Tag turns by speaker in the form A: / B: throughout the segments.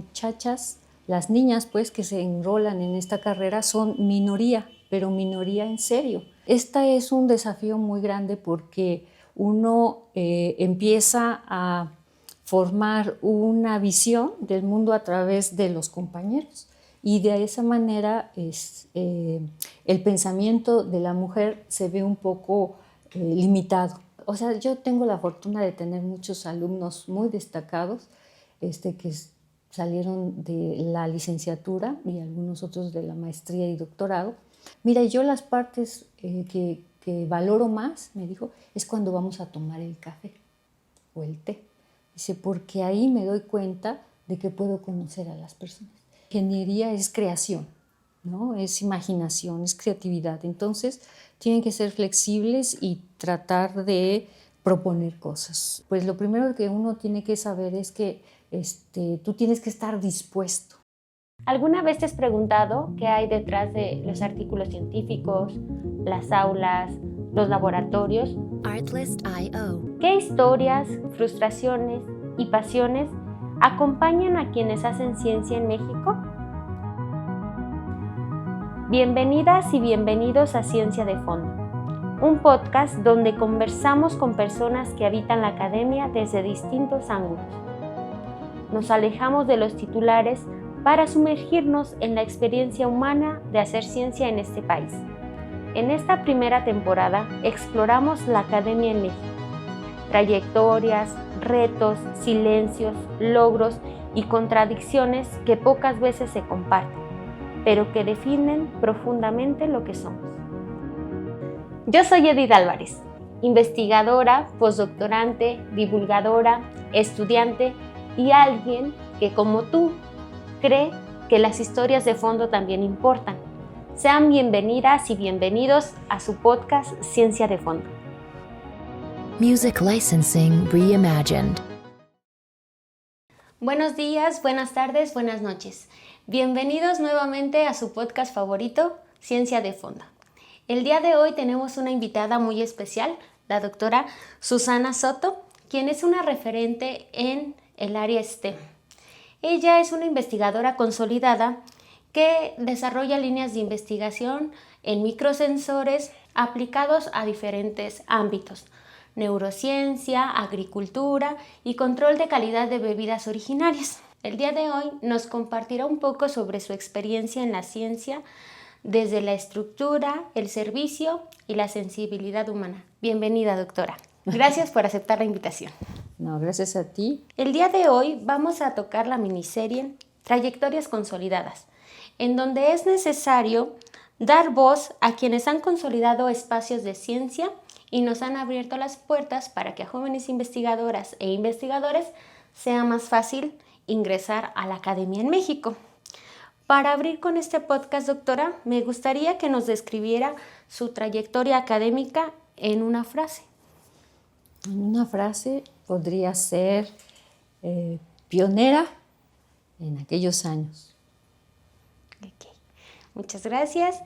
A: muchachas, las niñas pues que se enrolan en esta carrera son minoría, pero minoría en serio. Este es un desafío muy grande porque uno empieza a formar una visión del mundo a través de los compañeros y de esa manera el pensamiento de la mujer se ve un poco limitado. O sea, yo tengo la fortuna de tener muchos alumnos muy destacados que salieron de la licenciatura y algunos otros de la maestría y doctorado. Mira, yo las partes que valoro más, me dijo, es cuando vamos a tomar el café o el té. Dice, porque ahí me doy cuenta de que puedo conocer a las personas. Ingeniería es creación, ¿no? Es imaginación, es creatividad. Entonces, tienen que ser flexibles y tratar de proponer cosas. Pues lo primero que uno tiene que saber es que tú tienes que estar dispuesto.
B: ¿Alguna vez te has preguntado qué hay detrás de los artículos científicos, las aulas, los laboratorios?
C: Artlist.io.
B: ¿Qué historias, frustraciones y pasiones acompañan a quienes hacen ciencia en México? Bienvenidas y bienvenidos a Ciencia de Fondo, un podcast donde conversamos con personas que habitan la academia desde distintos ángulos. Nos alejamos de los titulares para sumergirnos en la experiencia humana de hacer ciencia en este país. En esta primera temporada exploramos la academia en México, trayectorias, retos, silencios, logros y contradicciones que pocas veces se comparten, pero que definen profundamente lo que somos. Yo soy Edith Álvarez, investigadora, postdoctorante, divulgadora, estudiante y alguien que, como tú, cree que las historias de fondo también importan. Sean bienvenidas y bienvenidos a su podcast Ciencia de Fondo.
C: Music licensing reimagined.
B: Buenos días, buenas tardes, buenas noches. Bienvenidos nuevamente a su podcast favorito, Ciencia de Fondo. El día de hoy tenemos una invitada muy especial, la doctora Susana Soto, quien es una referente en el área STEM. Ella es una investigadora consolidada que desarrolla líneas de investigación en microsensores aplicados a diferentes ámbitos: neurociencia, agricultura y control de calidad de bebidas originarias. El día de hoy nos compartirá un poco sobre su experiencia en la ciencia desde la estructura, el servicio y la sensibilidad humana. Bienvenida, doctora. Gracias por aceptar la invitación.
A: No, gracias a ti.
B: El día de hoy vamos a tocar la miniserie Trayectorias Consolidadas, en donde es necesario dar voz a quienes han consolidado espacios de ciencia y nos han abierto las puertas para que a jóvenes investigadoras e investigadores sea más fácil ingresar a la academia en México. Para abrir con este podcast, doctora, me gustaría que nos describiera su trayectoria académica en una frase.
A: Una frase podría ser pionera en aquellos años.
B: Okay. Muchas gracias.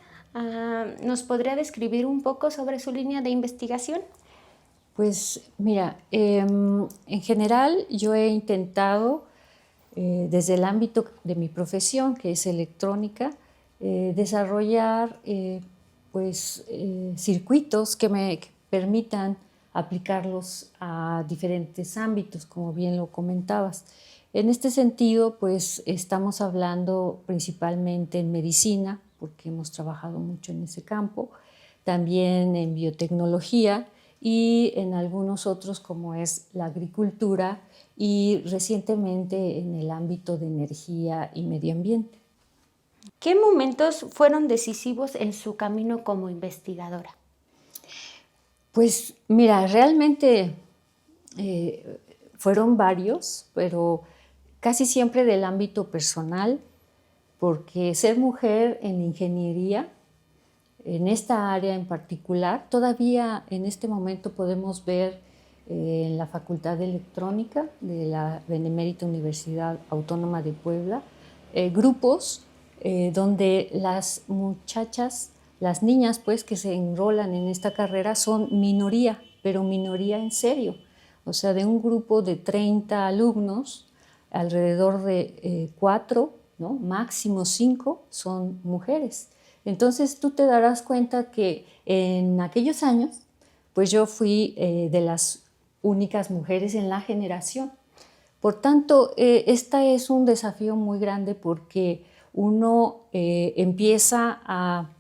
B: ¿Nos podría describir un poco sobre su línea de investigación?
A: Pues mira, en general yo he intentado desde el ámbito de mi profesión, que es electrónica, desarrollar circuitos que me permitan aplicarlos a diferentes ámbitos, como bien lo comentabas. En este sentido, pues estamos hablando principalmente en medicina, porque hemos trabajado mucho en ese campo, también en biotecnología y en algunos otros como es la agricultura y recientemente en el ámbito de energía y medio ambiente.
B: ¿Qué momentos fueron decisivos en su camino como investigadora?
A: Pues mira, realmente fueron varios, pero casi siempre del ámbito personal, porque ser mujer en ingeniería, en esta área en particular, todavía en este momento podemos ver en la Facultad de Electrónica de la Benemérita Universidad Autónoma de Puebla, grupos donde las muchachas, las niñas pues que se enrolan en esta carrera son minoría, pero minoría en serio. O sea, de un grupo de 30 alumnos, alrededor de 4, ¿no? Máximo 5 son mujeres. Entonces tú te darás cuenta que en aquellos años, pues yo fui de las únicas mujeres en la generación. Por tanto, este es un desafío muy grande porque uno empieza a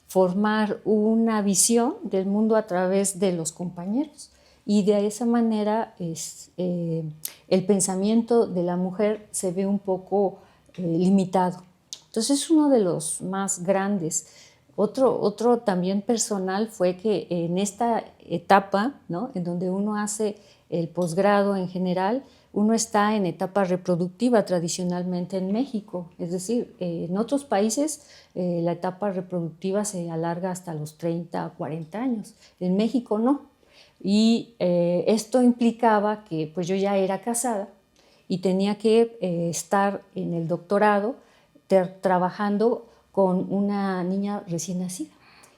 A: formar una visión del mundo a través de los compañeros y de esa manera el pensamiento de la mujer se ve un poco limitado. Entonces es uno de los más grandes. Otro también personal fue que en esta etapa, ¿no? En donde uno hace el posgrado en general, uno está en etapa reproductiva tradicionalmente en México. Es decir, en otros países la etapa reproductiva se alarga hasta los 30 o 40 años. En México no. Y esto implicaba que pues, yo ya era casada y tenía que estar en el doctorado trabajando con una niña recién nacida.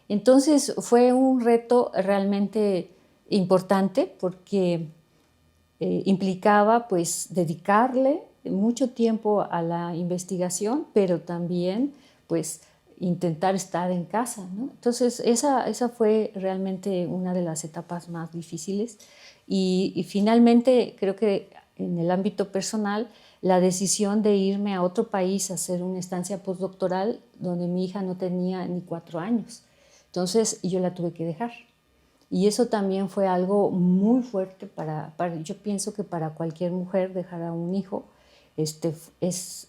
A: Entonces fue un reto realmente importante porque implicaba pues dedicarle mucho tiempo a la investigación, pero también pues intentar estar en casa, ¿no? Entonces esa fue realmente una de las etapas más difíciles y finalmente creo que en el ámbito personal la decisión de irme a otro país a hacer una estancia postdoctoral donde mi hija no tenía ni 4 años. Entonces yo la tuve que dejar. Y eso también fue algo muy fuerte yo pienso que para cualquier mujer dejar a un hijo es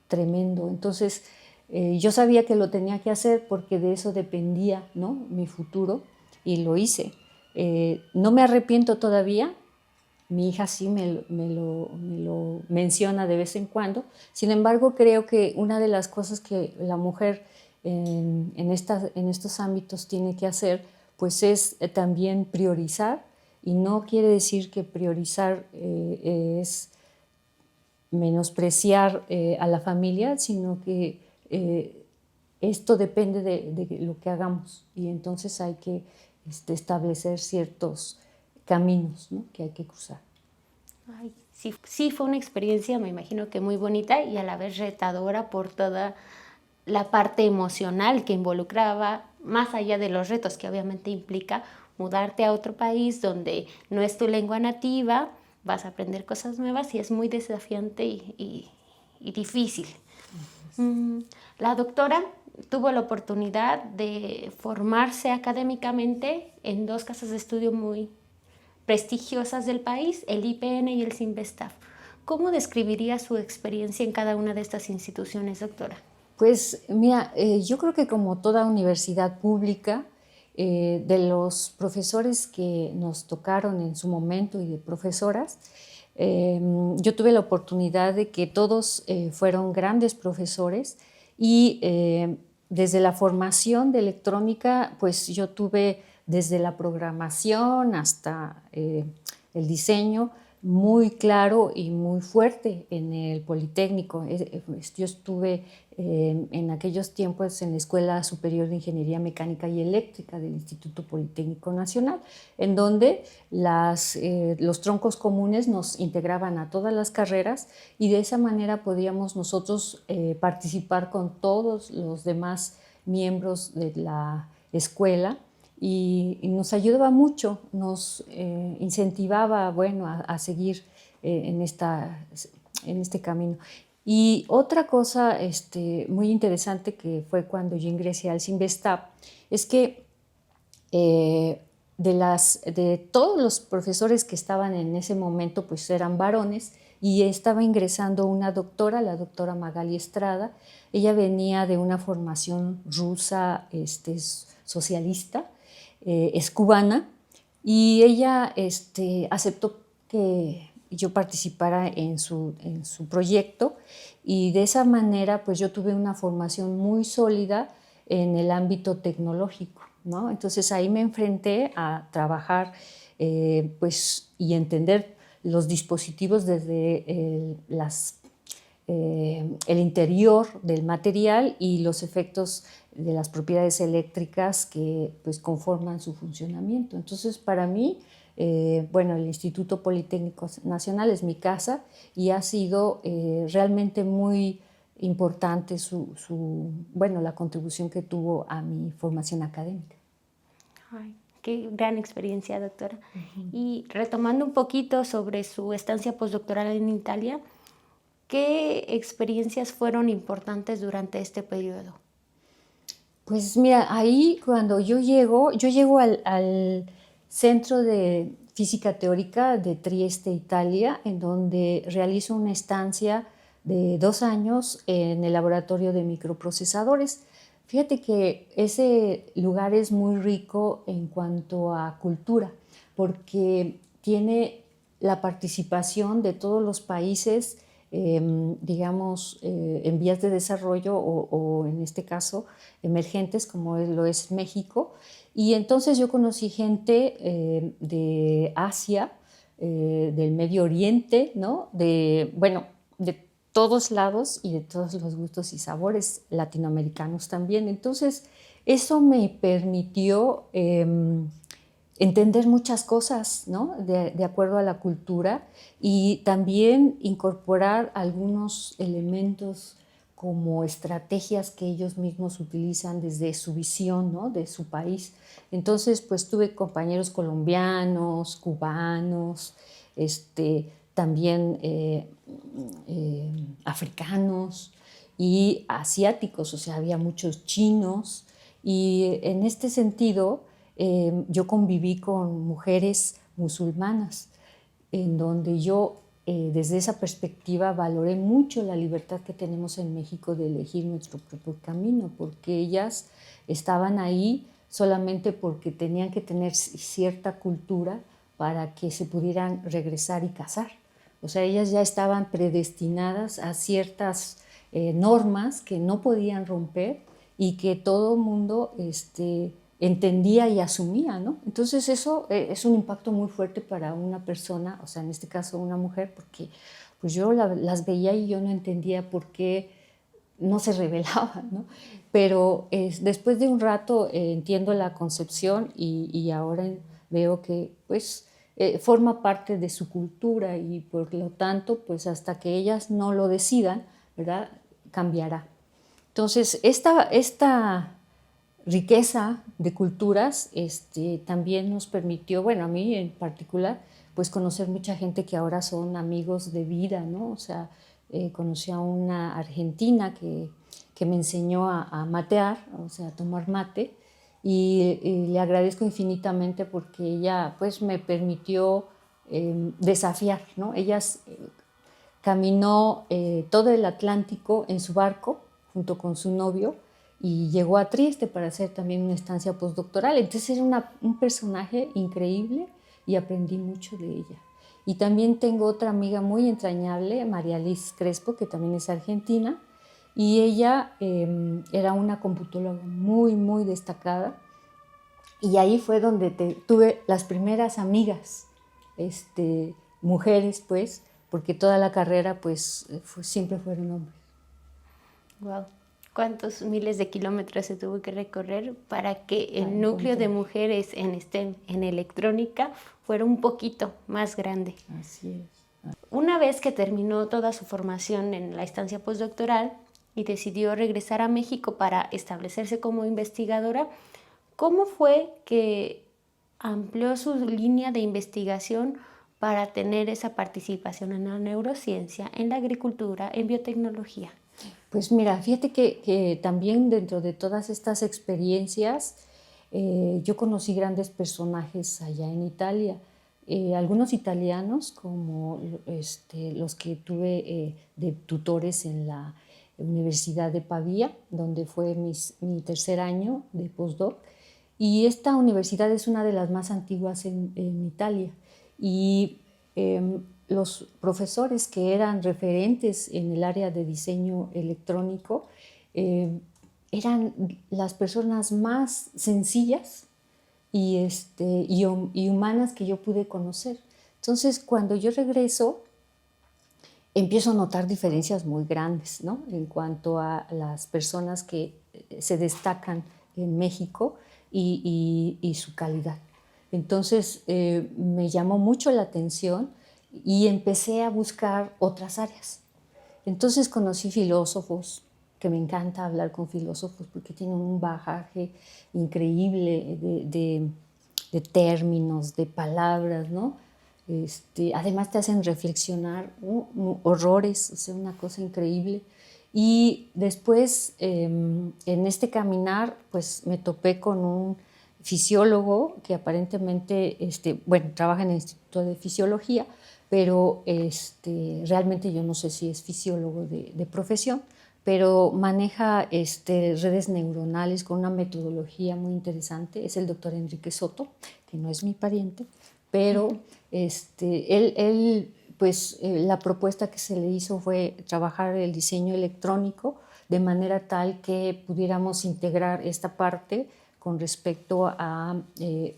A: tremendo. Entonces yo sabía que lo tenía que hacer porque de eso dependía, ¿no? Mi futuro y lo hice. No me arrepiento todavía. Mi hija sí me lo menciona de vez en cuando. Sin embargo, creo que una de las cosas que la mujer en estos ámbitos tiene que hacer pues es también priorizar, y no quiere decir que priorizar es menospreciar a la familia, sino que esto depende de lo que hagamos y entonces hay que establecer ciertos caminos, ¿no? Que hay que cruzar.
B: Ay, sí, fue una experiencia, me imagino que muy bonita y a la vez retadora por toda la parte emocional que involucraba, más allá de los retos que obviamente implica mudarte a otro país donde no es tu lengua nativa, vas a aprender cosas nuevas y es muy desafiante y difícil. La doctora tuvo la oportunidad de formarse académicamente en 2 casas de estudio muy prestigiosas del país, el IPN y el CINVESTAF. ¿Cómo describiría su experiencia en cada una de estas instituciones, doctora?
A: Pues mira, yo creo que como toda universidad pública, de los profesores que nos tocaron en su momento y de profesoras, yo tuve la oportunidad de que todos fueron grandes profesores y desde la formación de electrónica, pues yo tuve desde la programación hasta el diseño muy claro y muy fuerte en el Politécnico. Yo estuve en aquellos tiempos en la Escuela Superior de Ingeniería Mecánica y Eléctrica del Instituto Politécnico Nacional, en donde los troncos comunes nos integraban a todas las carreras y de esa manera podíamos nosotros participar con todos los demás miembros de la escuela. Y nos ayudaba mucho, nos incentivaba bueno, a seguir en este camino. Y otra cosa muy interesante que fue cuando yo ingresé al CINVESTAF es que de todos los profesores que estaban en ese momento pues eran varones y estaba ingresando una doctora, la doctora Magali Estrada. Ella venía de una formación rusa socialista. Es cubana y ella aceptó que yo participara en su proyecto y de esa manera pues yo tuve una formación muy sólida en el ámbito tecnológico, ¿no? Entonces ahí me enfrenté a trabajar pues, y entender los dispositivos desde el interior del material y los efectos de las propiedades eléctricas que pues, conforman su funcionamiento. Entonces, para mí Bueno, el Instituto Politécnico Nacional es mi casa y ha sido realmente muy importante bueno, la contribución que tuvo a mi formación académica.
B: Ay, qué gran experiencia, doctora. Y retomando un poquito sobre su estancia postdoctoral en Italia, ¿qué experiencias fueron importantes durante este periodo?
A: Pues mira, ahí cuando yo llego al Centro de Física Teórica de Trieste, Italia, en donde realizo una estancia de 2 años en el laboratorio de microprocesadores. Fíjate que ese lugar es muy rico en cuanto a cultura, porque tiene la participación de todos los países, digamos, en vías de desarrollo o en este caso emergentes, como lo es México. Y entonces yo conocí gente de Asia, del Medio Oriente, ¿no? Bueno, de todos lados y de todos los gustos y sabores, latinoamericanos también. Entonces, eso me permitió entender muchas cosas, ¿no? De acuerdo a la cultura, y también incorporar algunos elementos como estrategias que ellos mismos utilizan desde su visión, ¿no? De su país. Entonces, pues tuve compañeros colombianos, cubanos, también africanos y asiáticos, o sea, había muchos chinos, y en este sentido yo conviví con mujeres musulmanas, en donde yo desde esa perspectiva valoré mucho la libertad que tenemos en México de elegir nuestro propio camino, porque ellas estaban ahí solamente porque tenían que tener cierta cultura para que se pudieran regresar y casar. O sea, ellas ya estaban predestinadas a ciertas normas que no podían romper y que todo mundo entendía y asumía, ¿no? Entonces eso es un impacto muy fuerte para una persona, o sea, en este caso una mujer, porque pues yo las veía y yo no entendía por qué no se rebelaban, ¿no? Pero después de un rato entiendo la concepción y ahora veo que pues forma parte de su cultura y por lo tanto pues hasta que ellas no lo decidan, ¿verdad? Cambiará. Entonces esta riqueza de culturas también nos permitió, bueno, a mí en particular, pues conocer mucha gente que ahora son amigos de vida, ¿no? O sea, conocí a una argentina que me enseñó a matear, o sea, a tomar mate, y le agradezco infinitamente porque ella pues me permitió desafiar, ¿no? Ella caminó todo el Atlántico en su barco junto con su novio y llegó a Trieste para hacer también una estancia postdoctoral. Entonces era un personaje increíble y aprendí mucho de ella. Y también tengo otra amiga muy entrañable, María Liz Crespo, que también es argentina, y ella era una computóloga muy, muy destacada. Y ahí fue donde tuve las primeras amigas, mujeres, pues, porque toda la carrera, pues, siempre fueron hombres.
B: Wow. ¿Cuántos miles de kilómetros se tuvo que recorrer para que el núcleo de mujeres en STEM, en electrónica, fuera un poquito más grande?
A: Así es.
B: Una vez que terminó toda su formación en la estancia postdoctoral y decidió regresar a México para establecerse como investigadora, ¿cómo fue que amplió su línea de investigación para tener esa participación en la neurociencia, en la agricultura, en biotecnología?
A: Pues mira, fíjate que también dentro de todas estas experiencias yo conocí grandes personajes allá en Italia. Algunos italianos, como los que tuve de tutores en la Universidad de Pavía, donde fue mi tercer año de postdoc. Y esta universidad es una de las más antiguas en Italia. Y los profesores que eran referentes en el área de diseño electrónico eran las personas más sencillas y humanas que yo pude conocer. Entonces, cuando yo regreso, empiezo a notar diferencias muy grandes, ¿no? En cuanto a las personas que se destacan en México y su calidad. Entonces me llamó mucho la atención y empecé a buscar otras áreas. Entonces conocí filósofos, que me encanta hablar con filósofos porque tienen un bagaje increíble de términos, de palabras, ¿no? Además te hacen reflexionar, horrores, o sea, una cosa increíble. Y después, en este caminar, pues me topé con un fisiólogo que aparentemente, bueno, trabaja en el Instituto de Fisiología, pero realmente yo no sé si es fisiólogo de profesión, pero maneja redes neuronales con una metodología muy interesante. Es el doctor Enrique Soto, que no es mi pariente, pero la propuesta que se le hizo fue trabajar el diseño electrónico de manera tal que pudiéramos integrar esta parte con respecto a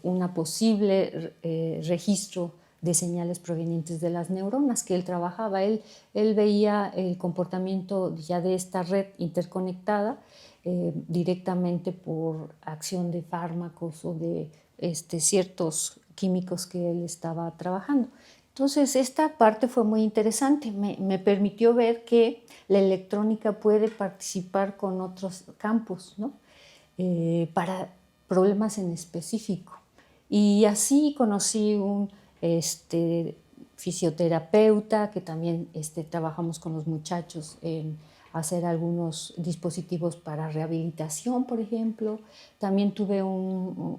A: una posible registro de señales provenientes de las neuronas que él trabajaba. Él veía el comportamiento ya de esta red interconectada directamente por acción de fármacos o de ciertos químicos que él estaba trabajando. Entonces, esta parte fue muy interesante. Me permitió ver que la electrónica puede participar con otros campos, ¿no? Para problemas en específico. Y así conocí un fisioterapeuta que también trabajamos con los muchachos en hacer algunos dispositivos para rehabilitación, por ejemplo. También tuve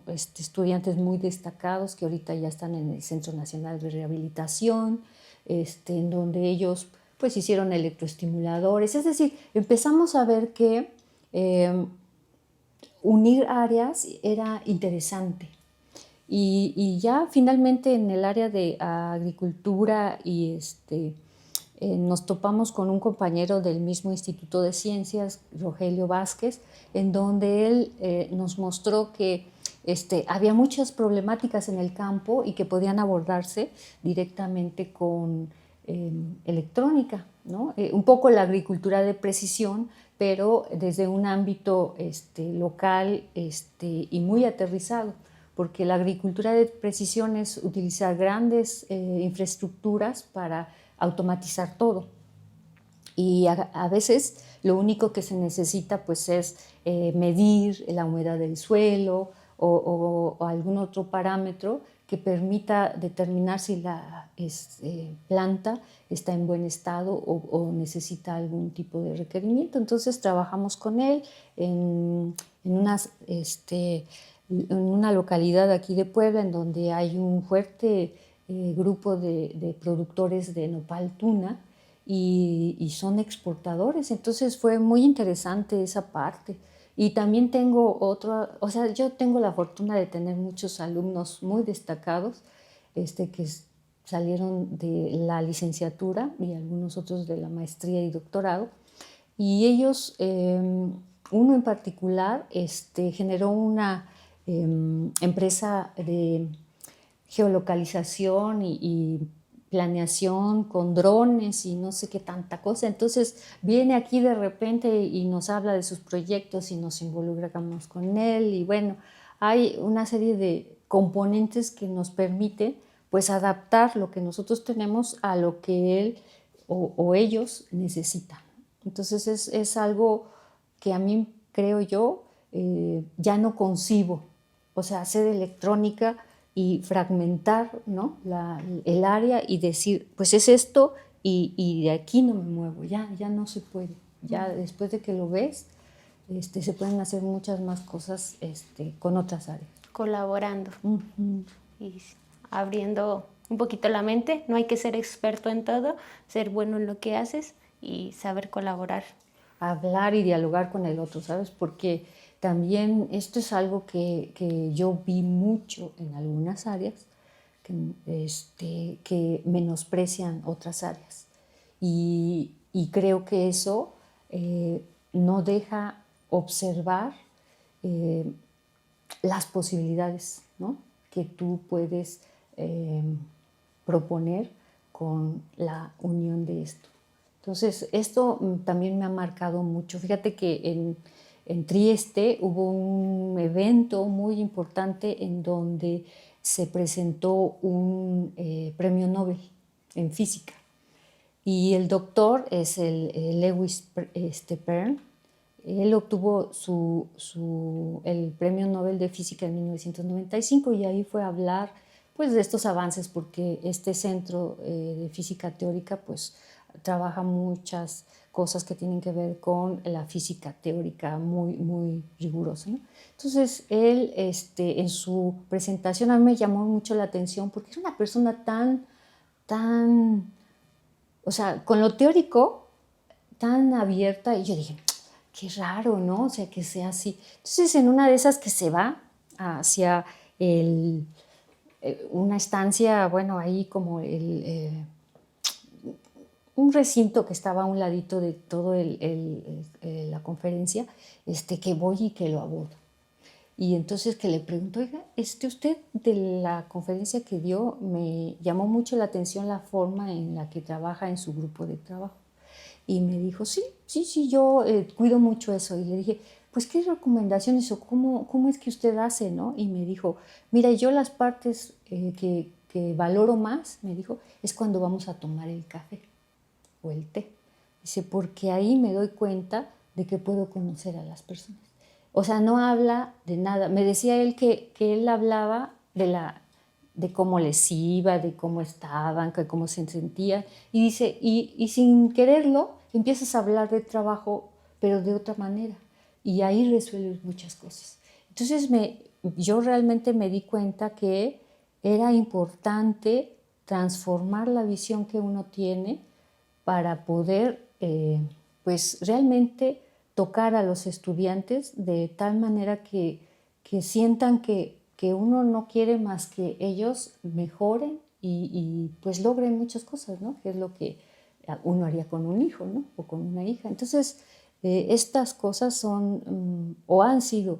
A: estudiantes muy destacados que ahorita ya están en el Centro Nacional de Rehabilitación, en donde ellos pues hicieron electroestimuladores. Es decir, empezamos a ver que unir áreas era interesante. Y ya finalmente en el área de agricultura y nos topamos con un compañero del mismo Instituto de Ciencias, Rogelio Vázquez, en donde él nos mostró que había muchas problemáticas en el campo y que podían abordarse directamente con electrónica, ¿no? Un poco la agricultura de precisión, pero desde un ámbito local y muy aterrizado, porque la agricultura de precisión es utilizar grandes infraestructuras para automatizar todo. Y a veces lo único que se necesita pues, es medir la humedad del suelo o algún otro parámetro que permita determinar si la planta está en buen estado o necesita algún tipo de requerimiento. Entonces trabajamos con él en una localidad aquí de Puebla en donde hay un fuerte grupo de productores de nopal tuna y son exportadores. Entonces fue muy interesante esa parte. Y también tengo yo tengo la fortuna de tener muchos alumnos muy destacados que salieron de la licenciatura y algunos otros de la maestría y doctorado. Y ellos, uno en particular, generó una empresa de geolocalización y planeación con drones y no sé qué tanta cosa. Entonces viene aquí de repente y nos habla de sus proyectos y nos involucramos con él y bueno, hay una serie de componentes que nos permiten pues adaptar lo que nosotros tenemos a lo que él o ellos necesitan. Entonces es algo que a mí, creo yo, ya no concibo. O sea, hacer electrónica y fragmentar, ¿no? el área y decir, pues es esto y de aquí no me muevo, ya no se puede. Ya después de que lo ves, se pueden hacer muchas más cosas con otras áreas.
B: Colaborando
A: Uh-huh.
B: y abriendo un poquito la mente. No hay que ser experto en todo, ser bueno en lo que haces y saber colaborar.
A: Hablar y dialogar con el otro, ¿sabes? Porque también esto es algo que yo vi mucho en algunas áreas, que menosprecian otras áreas. Y creo que eso no deja observar las posibilidades, ¿no? Que tú puedes proponer con la unión de esto. Entonces, esto también me ha marcado mucho. Fíjate que en Trieste hubo un evento muy importante en donde se presentó un premio Nobel en física. Y el doctor es el Lewis Perl. Él obtuvo el premio Nobel de Física en 1995 y ahí fue a hablar pues, de estos avances, porque este centro de física teórica pues, trabaja muchas cosas que tienen que ver con la física teórica muy, muy rigurosa, ¿no? Entonces, él en su presentación a mí me llamó mucho la atención porque es una persona tan, o sea, con lo teórico, tan abierta, y yo dije, qué raro, ¿no? O sea, que sea así. Entonces, en una de esas que se va hacia una estancia, bueno, ahí como un recinto que estaba a un ladito de todo la conferencia, que voy y que lo abordo. Y entonces que le pregunto, oiga, usted de la conferencia que dio, me llamó mucho la atención la forma en la que trabaja en su grupo de trabajo. Y me dijo, sí, yo cuido mucho eso. Y le dije, pues, ¿qué recomendaciones o cómo es que usted hace, no? Y me dijo, mira, yo las partes que valoro más, me dijo, es cuando vamos a tomar el café o el té. Dice, porque ahí me doy cuenta de que puedo conocer a las personas. O sea, no habla de nada. Me decía él que él hablaba de cómo les iba, de cómo estaban, de cómo se sentían. Y dice, y sin quererlo, empiezas a hablar de trabajo, pero de otra manera. Y ahí resuelves muchas cosas. Entonces, yo realmente me di cuenta que era importante transformar la visión que uno tiene para poder, pues, realmente tocar a los estudiantes de tal manera que sientan que uno no quiere más que ellos mejoren y pues logren muchas cosas, ¿no? Que es lo que uno haría con un hijo, ¿no? O con una hija. Entonces, estas cosas son o han sido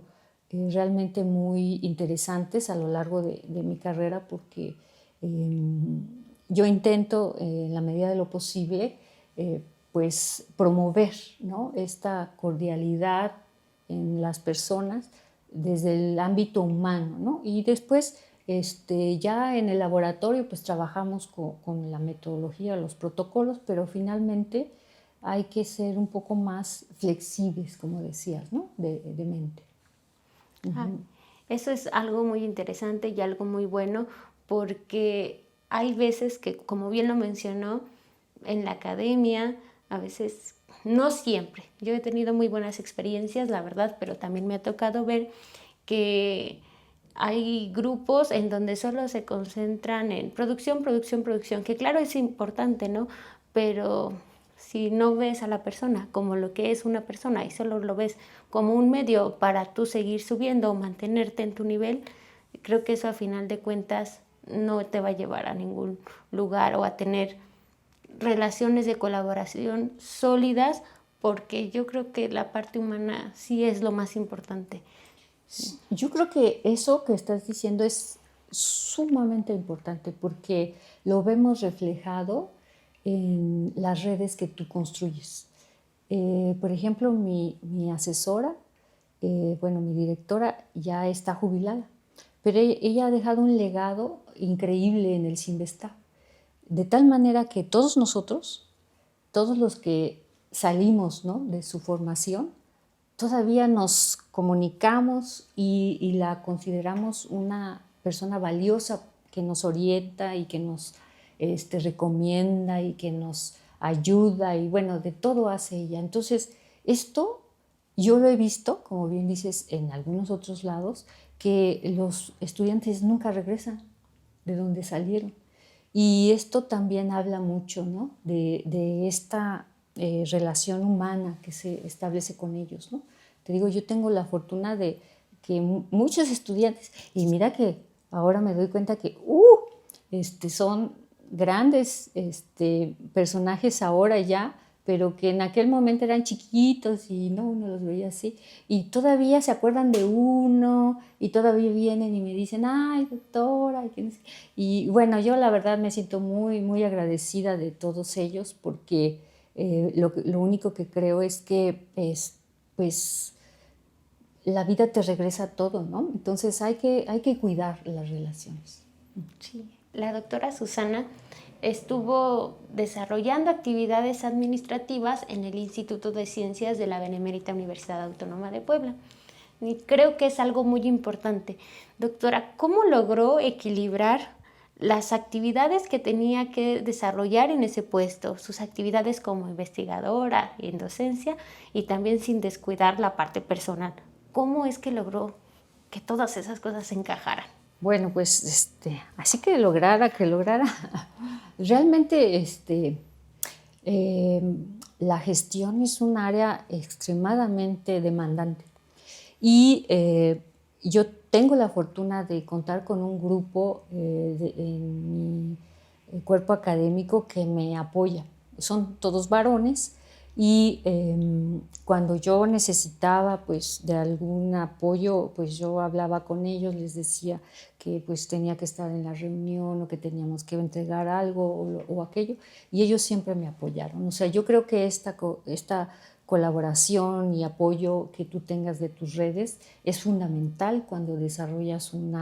A: realmente muy interesantes a lo largo de mi carrera, porque yo intento, en la medida de lo posible, pues promover, ¿no? Esta cordialidad en las personas desde el ámbito humano, ¿no? Y después, ya en el laboratorio, pues trabajamos con la metodología, los protocolos, pero finalmente hay que ser un poco más flexibles, como decías, ¿no? De mente.
B: Eso es algo muy interesante y algo muy bueno, porque hay veces que, como bien lo mencionó, en la academia, a veces, no siempre, yo he tenido muy buenas experiencias, la verdad, pero también me ha tocado ver que hay grupos en donde solo se concentran en producción, que claro es importante, ¿no? Pero si no ves a la persona como lo que es una persona y solo lo ves como un medio para tú seguir subiendo o mantenerte en tu nivel, creo que eso a final de cuentas no te va a llevar a ningún lugar o a tener relaciones de colaboración sólidas, porque yo creo que la parte humana sí es lo más importante.
A: Yo creo que eso que estás diciendo es sumamente importante, porque lo vemos reflejado en las redes que tú construyes. Por ejemplo, mi asesora, bueno, mi directora ya está jubilada, pero ella ha dejado un legado increíble en el Cinvestav, de tal manera que todos nosotros, todos los que salimos, ¿no?, de su formación, todavía nos comunicamos y la consideramos una persona valiosa que nos orienta y que nos recomienda y que nos ayuda, y bueno, de todo hace ella. Entonces, esto yo lo he visto, como bien dices, en algunos otros lados, que los estudiantes nunca regresan de donde salieron. Y esto también habla mucho, ¿no?, de esta relación humana que se establece con ellos, ¿no? Te digo, yo tengo la fortuna de que muchos estudiantes, y mira que ahora me doy cuenta que son grandes personajes ahora ya, pero que en aquel momento eran chiquitos y no, uno los veía así, y todavía se acuerdan de uno, y todavía vienen y me dicen, ay, doctora, y bueno, yo la verdad me siento muy, muy agradecida de todos ellos, porque lo único que creo es que pues la vida te regresa todo, ¿no? Entonces hay que cuidar las relaciones.
B: Sí. La doctora Susana estuvo desarrollando actividades administrativas en el Instituto de Ciencias de la Benemérita Universidad Autónoma de Puebla. Y creo que es algo muy importante. Doctora, ¿cómo logró equilibrar las actividades que tenía que desarrollar en ese puesto, sus actividades como investigadora y en docencia, y también sin descuidar la parte personal? ¿Cómo es que logró que todas esas cosas se encajaran?
A: Bueno, pues así que lograra. Realmente la gestión es un área extremadamente demandante. Y yo tengo la fortuna de contar con un grupo en mi cuerpo académico que me apoya. Son todos varones y cuando yo necesitaba pues de algún apoyo, pues yo hablaba con ellos, les decía que pues tenía que estar en la reunión o que teníamos que entregar algo o aquello, y ellos siempre me apoyaron. O sea, yo creo que esta colaboración y apoyo que tú tengas de tus redes es fundamental cuando desarrollas un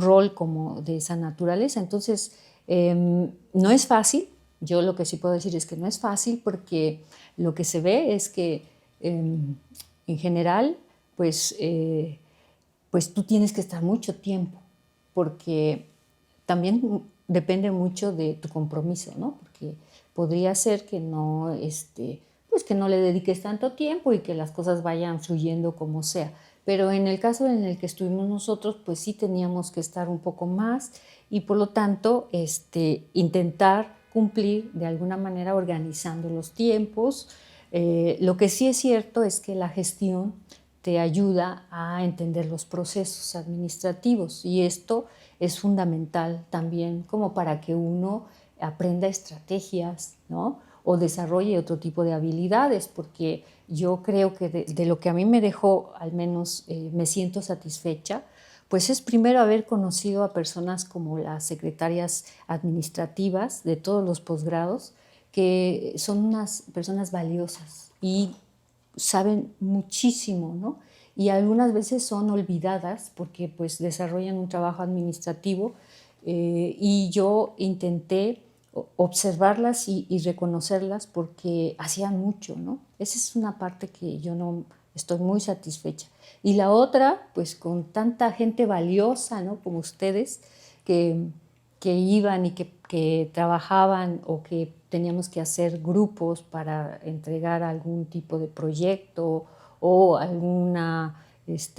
A: rol como de esa naturaleza. Entonces, no es fácil. Yo lo que sí puedo decir es que no es fácil, porque lo que se ve es que en general, pues tú tienes que estar mucho tiempo, porque también depende mucho de tu compromiso, ¿no? Porque podría ser que no, pues que no le dediques tanto tiempo y que las cosas vayan fluyendo como sea. Pero en el caso en el que estuvimos nosotros, pues sí teníamos que estar un poco más y por lo tanto intentar cumplir de alguna manera organizando los tiempos. Lo que sí es cierto es que la gestión te ayuda a entender los procesos administrativos, y esto es fundamental también como para que uno aprenda estrategias, ¿no? O desarrolle otro tipo de habilidades, porque yo creo que de lo que a mí me dejó, al menos me siento satisfecha, pues es primero haber conocido a personas como las secretarias administrativas de todos los posgrados, que son unas personas valiosas y saben muchísimo, ¿no? Y algunas veces son olvidadas porque pues desarrollan un trabajo administrativo, y yo intenté observarlas y reconocerlas porque hacían mucho, ¿no? Esa es una parte que yo no estoy muy satisfecha. Y la otra, pues con tanta gente valiosa, ¿no? Como ustedes, que iban y que trabajaban, o que teníamos que hacer grupos para entregar algún tipo de proyecto o alguna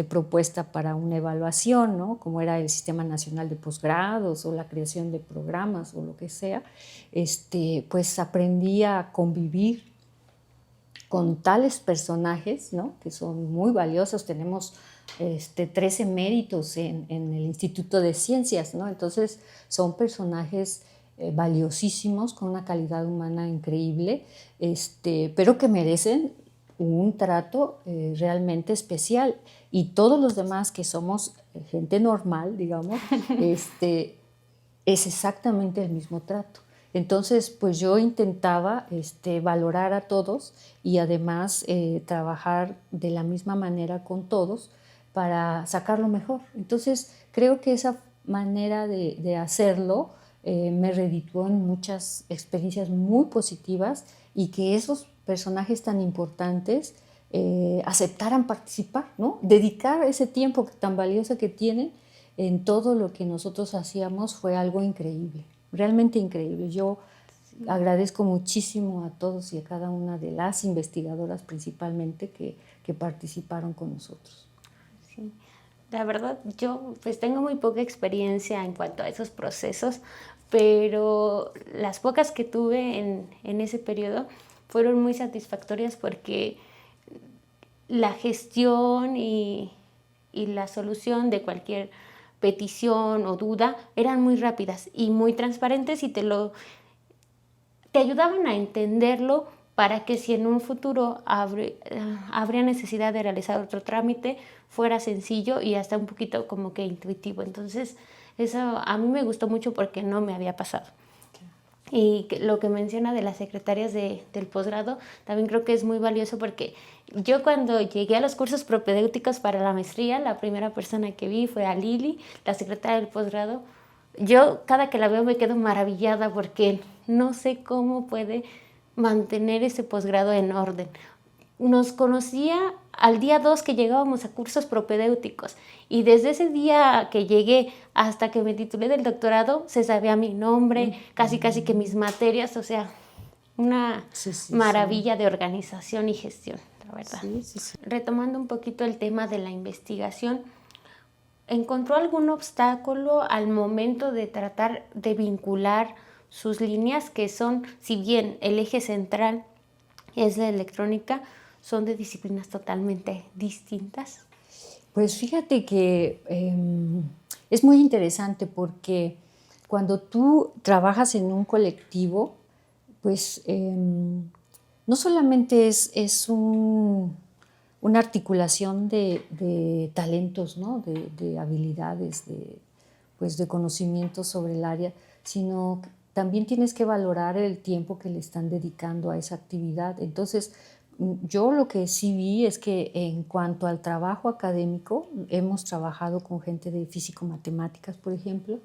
A: propuesta para una evaluación, ¿no? Como era el Sistema Nacional de Posgrados o la creación de programas o lo que sea, pues aprendí a convivir con tales personajes, ¿no? Que son muy valiosos. Tenemos 13 eméritos en el Instituto de Ciencias, ¿no? Entonces son personajes valiosísimos, con una calidad humana increíble, pero que merecen un trato realmente especial. Y todos los demás que somos gente normal, digamos, es exactamente el mismo trato. Entonces, pues yo intentaba valorar a todos y además trabajar de la misma manera con todos para sacarlo mejor. Entonces, creo que esa manera de hacerlo me redituó en muchas experiencias muy positivas, y que esos personajes tan importantes aceptaran participar, ¿no? Dedicar ese tiempo tan valioso que tienen en todo lo que nosotros hacíamos fue algo increíble, realmente increíble. Yo agradezco muchísimo a todos y a cada una de las investigadoras principalmente que participaron con nosotros.
B: Sí. La verdad, yo pues tengo muy poca experiencia en cuanto a esos procesos, pero las pocas que tuve en ese periodo fueron muy satisfactorias, porque la gestión y la solución de cualquier petición o duda eran muy rápidas y muy transparentes, y te ayudaban a entenderlo, para que si en un futuro habría necesidad de realizar otro trámite, fuera sencillo y hasta un poquito como que intuitivo. Entonces, eso a mí me gustó mucho porque no me había pasado. Y lo que menciona de las secretarias del posgrado, también creo que es muy valioso porque yo cuando llegué a los cursos propedéuticos para la maestría, la primera persona que vi fue a Lili, la secretaria del posgrado. Yo cada que la veo me quedo maravillada porque no sé cómo puede mantener ese posgrado en orden. Nos conocía al día 2 que llegábamos a cursos propedéuticos y desde ese día que llegué hasta que me titulé del doctorado se sabía mi nombre, casi que mis materias, o sea, una maravilla de organización y gestión, la verdad.
A: Sí.
B: Retomando un poquito el tema de la investigación, ¿encontró algún obstáculo al momento de tratar de vincular sus líneas, que son, si bien el eje central es la electrónica, son de disciplinas totalmente distintas?
A: Pues fíjate que es muy interesante porque cuando tú trabajas en un colectivo, pues no solamente es una articulación de talentos, ¿no? de habilidades, pues de conocimientos sobre el área, sino que también tienes que valorar el tiempo que le están dedicando a esa actividad. Entonces, yo lo que sí vi es que en cuanto al trabajo académico, hemos trabajado con gente de físico-matemáticas, por ejemplo,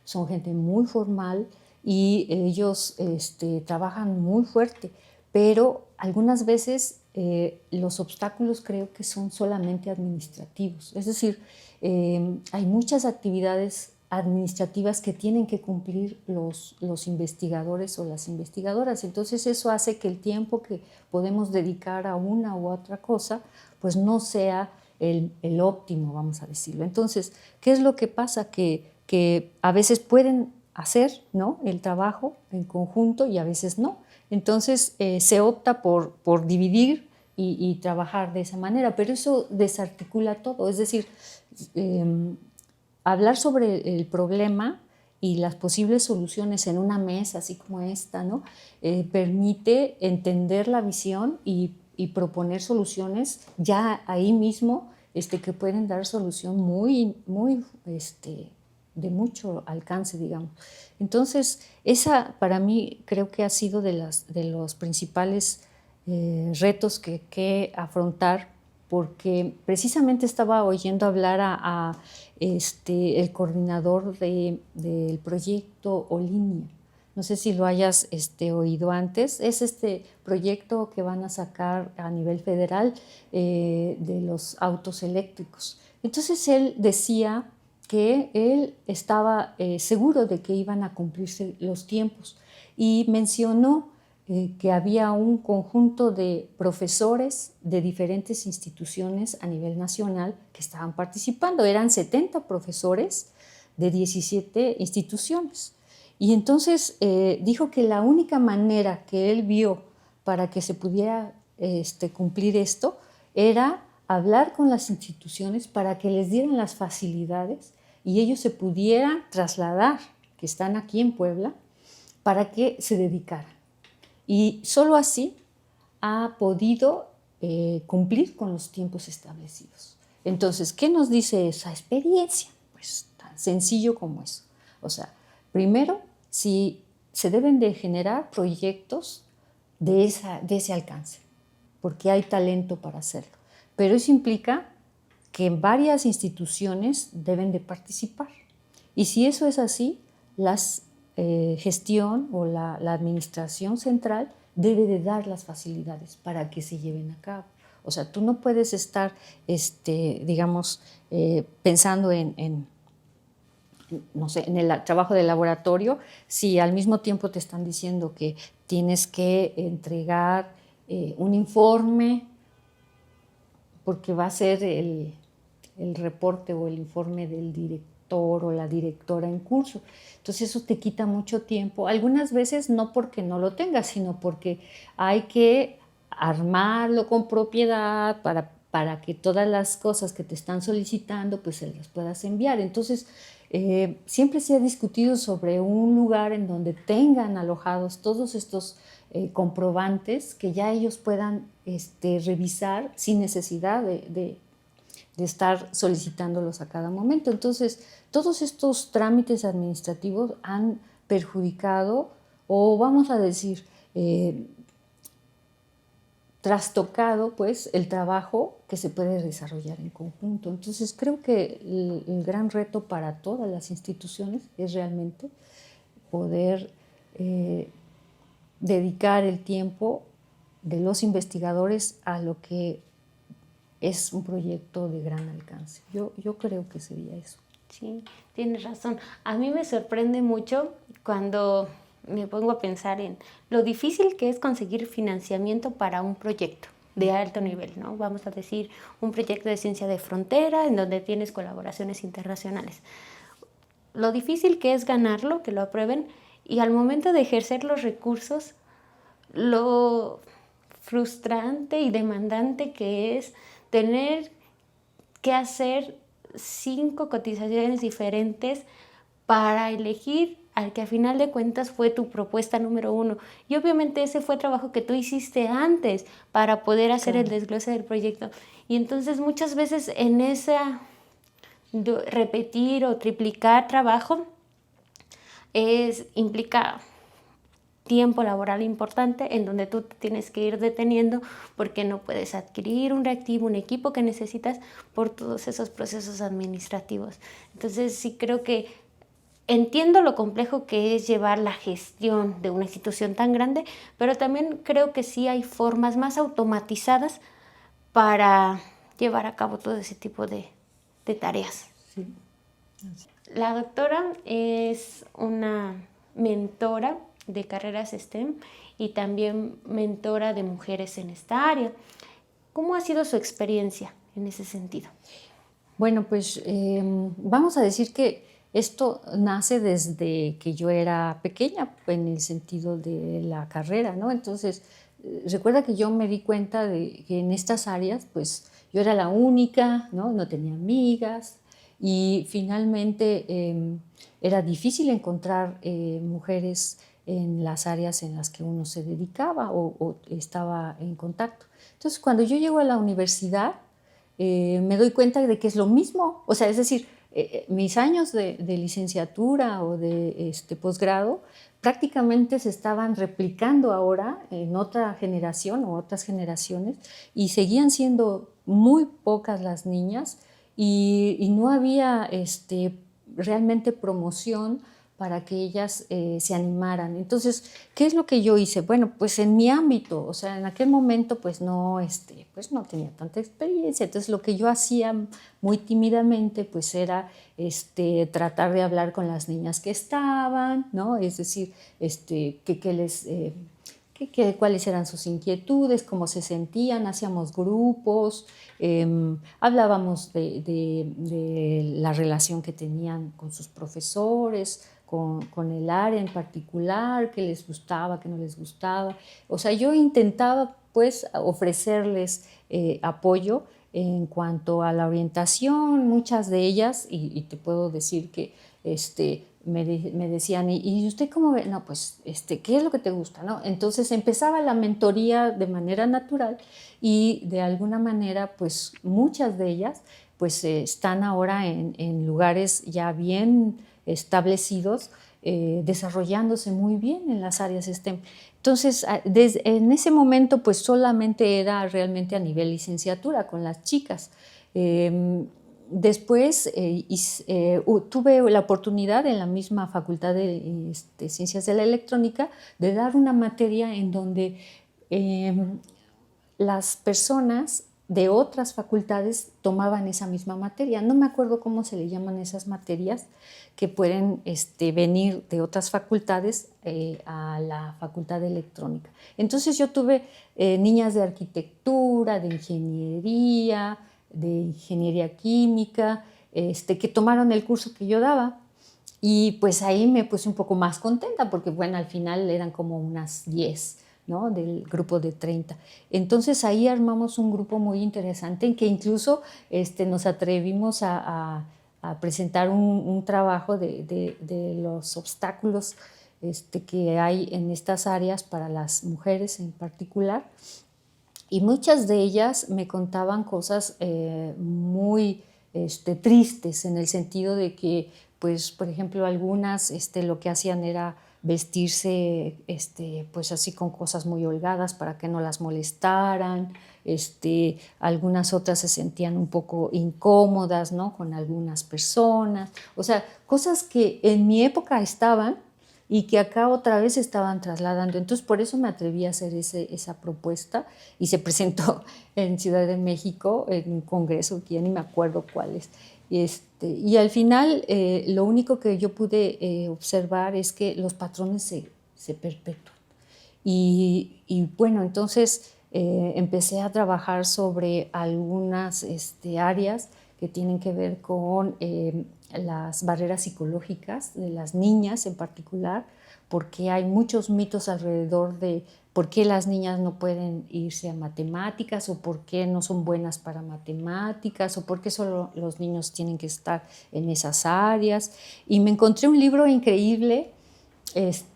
A: son gente muy formal y ellos trabajan muy fuerte, pero algunas veces los obstáculos creo que son solamente administrativos, es decir, hay muchas actividades administrativas que tienen que cumplir los investigadores o las investigadoras. Entonces eso hace que el tiempo que podemos dedicar a una u otra cosa pues no sea el óptimo, vamos a decirlo. Entonces, ¿qué es lo que pasa? Que a veces pueden hacer, ¿no?, el trabajo en conjunto y a veces no. Entonces se opta por dividir y trabajar de esa manera, pero eso desarticula todo. Es decir, hablar sobre el problema y las posibles soluciones en una mesa así como esta, ¿no?, permite entender la visión y proponer soluciones ya ahí mismo que pueden dar solución muy de mucho alcance, digamos. Entonces, esa para mí creo que ha sido de los principales retos que afrontar, porque precisamente estaba oyendo hablar a el coordinador del proyecto Olinia. No sé si lo hayas oído antes. Es este proyecto que van a sacar a nivel federal de los autos eléctricos. Entonces él decía que él estaba seguro de que iban a cumplirse los tiempos y mencionó que había un conjunto de profesores de diferentes instituciones a nivel nacional que estaban participando. Eran 70 profesores de 17 instituciones. Y entonces dijo que la única manera que él vio para que se pudiera cumplir esto era hablar con las instituciones para que les dieran las facilidades y ellos se pudieran trasladar, que están aquí en Puebla, para que se dedicaran. Y solo así ha podido cumplir con los tiempos establecidos. Entonces, ¿qué nos dice esa experiencia? Pues tan sencillo como eso. O sea, primero, si se deben de generar proyectos de ese alcance, porque hay talento para hacerlo. Pero eso implica que varias instituciones deben de participar. Y si eso es así, las gestión o la administración central debe de dar las facilidades para que se lleven a cabo. O sea, tú no puedes estar, digamos, pensando no sé, en el trabajo de laboratorio si al mismo tiempo te están diciendo que tienes que entregar un informe porque va a ser el reporte o el informe del director o la directora en curso. Entonces eso te quita mucho tiempo, algunas veces no porque no lo tengas, sino porque hay que armarlo con propiedad para que todas las cosas que te están solicitando pues se las puedas enviar. Entonces siempre se ha discutido sobre un lugar en donde tengan alojados todos estos comprobantes que ya ellos puedan revisar sin necesidad de estar solicitándolos a cada momento. Entonces, todos estos trámites administrativos han perjudicado o vamos a decir, trastocado pues el trabajo que se puede desarrollar en conjunto. Entonces creo que el gran reto para todas las instituciones es realmente poder dedicar el tiempo de los investigadores a lo que es un proyecto de gran alcance. Yo creo que sería eso.
B: Sí, tienes razón. A mí me sorprende mucho cuando me pongo a pensar en lo difícil que es conseguir financiamiento para un proyecto de alto nivel, ¿no? Vamos a decir, un proyecto de ciencia de frontera en donde tienes colaboraciones internacionales. Lo difícil que es ganarlo, que lo aprueben, y al momento de ejercer los recursos, lo frustrante y demandante que es tener que hacer 5 cotizaciones diferentes para elegir al que a final de cuentas fue tu propuesta número 1. Y obviamente ese fue trabajo que tú hiciste antes para poder hacer el desglose del proyecto. Y entonces muchas veces en esa repetir o triplicar trabajo implica tiempo laboral importante en donde tú te tienes que ir deteniendo porque no puedes adquirir un reactivo, un equipo que necesitas por todos esos procesos administrativos. Entonces sí creo que entiendo lo complejo que es llevar la gestión de una institución tan grande, pero también creo que sí hay formas más automatizadas para llevar a cabo todo ese tipo de tareas.
A: Sí.
B: La doctora es una mentora de carreras STEM y también mentora de mujeres en esta área. ¿Cómo ha sido su experiencia en ese sentido?
A: Bueno, pues vamos a decir que esto nace desde que yo era pequeña, en el sentido de la carrera, ¿no? Entonces, recuerda que yo me di cuenta de que en estas áreas, pues yo era la única, ¿no? No tenía amigas y finalmente era difícil encontrar mujeres en las áreas en las que uno se dedicaba o estaba en contacto. Entonces, cuando yo llego a la universidad, me doy cuenta de que es lo mismo. O sea, es decir, mis años de licenciatura o de posgrado prácticamente se estaban replicando ahora en otra generación o otras generaciones y seguían siendo muy pocas las niñas y no había realmente promoción para que ellas se animaran. Entonces, ¿qué es lo que yo hice? Bueno, pues en mi ámbito, o sea, en aquel momento pues no tenía tanta experiencia, entonces lo que yo hacía muy tímidamente pues era tratar de hablar con las niñas que estaban, ¿no? Es decir, cuáles eran sus inquietudes, cómo se sentían, hacíamos grupos, hablábamos de la relación que tenían con sus profesores, con el área en particular, qué les gustaba, qué no les gustaba. O sea, yo intentaba pues ofrecerles apoyo en cuanto a la orientación. Muchas de ellas, y te puedo decir que me decían, ¿y usted cómo ve? No, pues, ¿qué es lo que te gusta? ¿No? Entonces empezaba la mentoría de manera natural y de alguna manera, pues, muchas de ellas, pues, están ahora en lugares ya bien establecidos, desarrollándose muy bien en las áreas STEM. Entonces, en ese momento, pues, solamente era realmente a nivel licenciatura con las chicas. Después tuve la oportunidad en la misma Facultad de Ciencias de la Electrónica de dar una materia en donde las personas de otras facultades tomaban esa misma materia. No me acuerdo cómo se le llaman esas materias que pueden venir de otras facultades a la Facultad de Electrónica. Entonces yo tuve niñas de arquitectura, de ingeniería química, que tomaron el curso que yo daba y pues ahí me puse un poco más contenta porque bueno, al final eran como unas 10, ¿no? Del grupo de 30. Entonces ahí armamos un grupo muy interesante en que incluso nos atrevimos a presentar un trabajo de los obstáculos que hay en estas áreas para las mujeres en particular. Y muchas de ellas me contaban cosas muy tristes en el sentido de que, pues, por ejemplo, algunas lo que hacían era vestirse pues así con cosas muy holgadas para que no las molestaran. Algunas otras se sentían un poco incómodas, ¿no? Con algunas personas. O sea, cosas que en mi época estaban y que acá otra vez estaban trasladando. Entonces, por eso me atreví a hacer esa propuesta y se presentó en Ciudad de México en un congreso, que ya ni me acuerdo cuál es. Y al final, lo único que yo pude observar es que los patrones se perpetúan. Y bueno, entonces empecé a trabajar sobre algunas áreas que tienen que ver con las barreras psicológicas de las niñas en particular, porque hay muchos mitos alrededor de por qué las niñas no pueden irse a matemáticas o por qué no son buenas para matemáticas o por qué solo los niños tienen que estar en esas áreas. Y me encontré un libro increíble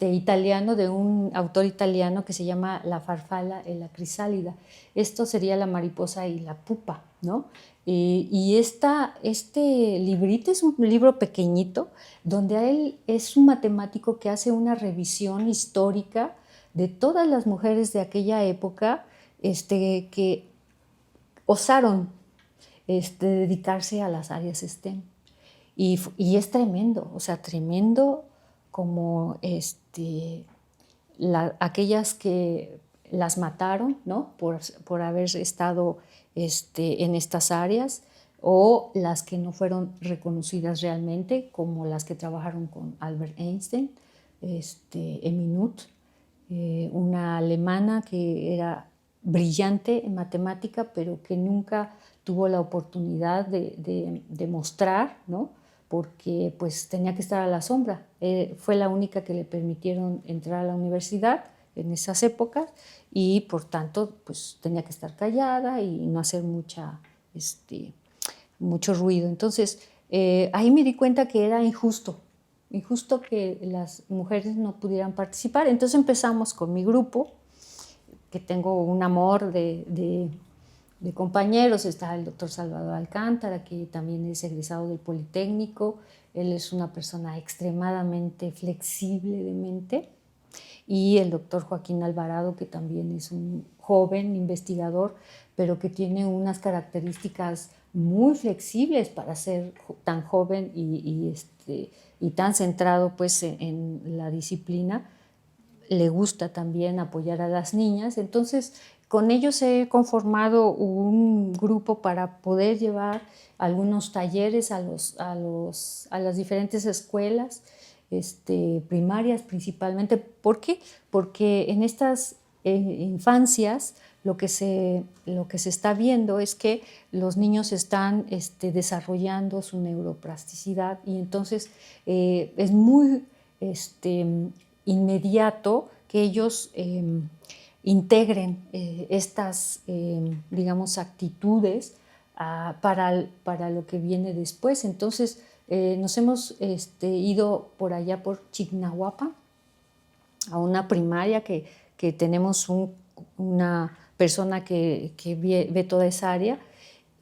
A: italiano, de un autor italiano que se llama La farfalla e la crisálida. Esto sería la mariposa y la pupa, ¿no? Y este librito es un libro pequeñito donde él es un matemático que hace una revisión histórica de todas las mujeres de aquella época que osaron dedicarse a las áreas STEM. Y es tremendo, o sea, tremendo como aquellas que las mataron, ¿no? por haber estado en estas áreas, o las que no fueron reconocidas realmente, como las que trabajaron con Albert Einstein, Eminut, una alemana que era brillante en matemática, pero que nunca tuvo la oportunidad de mostrar, ¿no? Porque pues tenía que estar a la sombra. Fue la única que le permitieron entrar a la universidad en esas épocas y por tanto pues tenía que estar callada y no hacer mucho ruido. Entonces ahí me di cuenta que era injusto que las mujeres no pudieran participar. Entonces empezamos con mi grupo, que tengo un amor de compañeros. Está el doctor Salvador Alcántara, que también es egresado del Politécnico. Él es una persona extremadamente flexible de mente. Y el doctor Joaquín Alvarado, que también es un joven investigador, pero que tiene unas características muy flexibles para ser tan joven y tan centrado pues, en la disciplina. Le gusta también apoyar a las niñas. Entonces, con ellos he conformado un grupo para poder llevar algunos talleres a las diferentes escuelas, primarias principalmente. ¿Por qué? Porque en estas infancias lo que se está viendo es que los niños están desarrollando su neuroplasticidad y entonces es muy inmediato que ellos integren estas, digamos, actitudes para lo que viene después. Entonces, nos hemos ido por allá por Chignahuapa, a una primaria que tenemos una persona que ve toda esa área,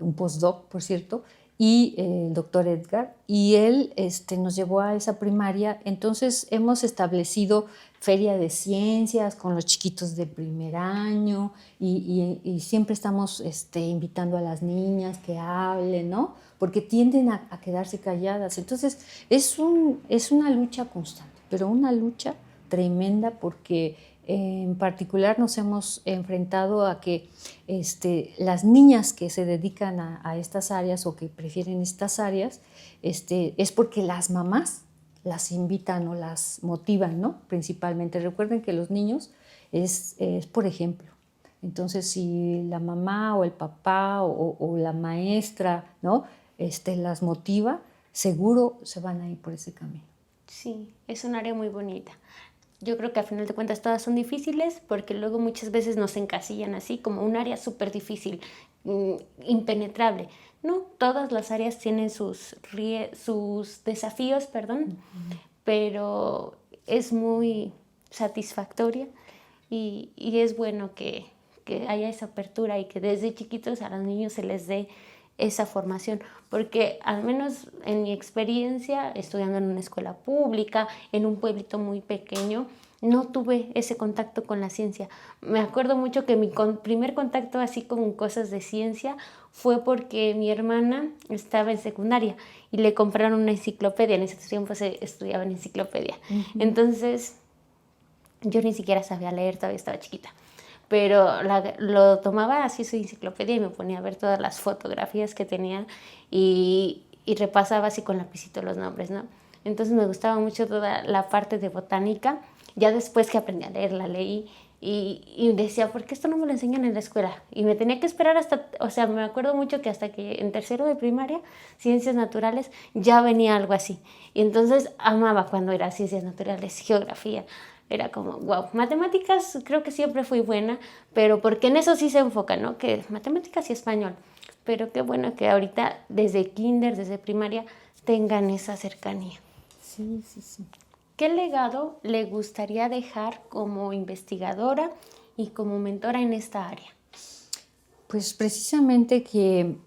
A: un postdoc, por cierto, y el doctor Edgar, y él nos llevó a esa primaria. Entonces hemos establecido feria de ciencias con los chiquitos de primer año y siempre estamos invitando a las niñas que hablen, ¿no? Porque tienden a quedarse calladas. Entonces es una lucha constante, pero una lucha tremenda porque en particular nos hemos enfrentado a que las niñas que se dedican a estas áreas o que prefieren estas áreas es porque las mamás las invitan o las motivan, ¿no? Principalmente. Recuerden que los niños es por ejemplo. Entonces, si la mamá o el papá o la maestra, ¿no? las motiva, seguro se van a ir por ese camino.
B: Sí, es un área muy bonita. Yo creo que a final de cuentas todas son difíciles porque luego muchas veces nos encasillan así como un área súper difícil, impenetrable. No, todas las áreas tienen sus desafíos, pero es muy satisfactoria y es bueno que haya esa apertura y que desde chiquitos a los niños se les dé esa formación, porque al menos en mi experiencia, estudiando en una escuela pública, en un pueblito muy pequeño, no tuve ese contacto con la ciencia. Me acuerdo mucho que mi primer contacto así con cosas de ciencia fue porque mi hermana estaba en secundaria y le compraron una enciclopedia. En ese tiempo se estudiaba en enciclopedia. Entonces, yo ni siquiera sabía leer, todavía estaba chiquita. Pero lo tomaba así su enciclopedia y me ponía a ver todas las fotografías que tenía y repasaba así con lapicito los nombres, ¿no? Entonces me gustaba mucho toda la parte de botánica. Ya después que aprendí a leer, la leí y decía, ¿por qué esto no me lo enseñan en la escuela? Y me tenía que esperar hasta, o sea, me acuerdo mucho que hasta que en tercero de primaria, ciencias naturales, ya venía algo así. Y entonces amaba cuando era ciencias naturales, geografía. Era como, wow, matemáticas creo que siempre fui buena, pero porque en eso sí se enfoca, ¿no? Que matemáticas y español. Pero qué bueno que ahorita desde kinder, desde primaria, tengan esa cercanía.
A: Sí, sí, sí.
B: ¿Qué legado le gustaría dejar como investigadora y como mentora en esta área?
A: Pues precisamente que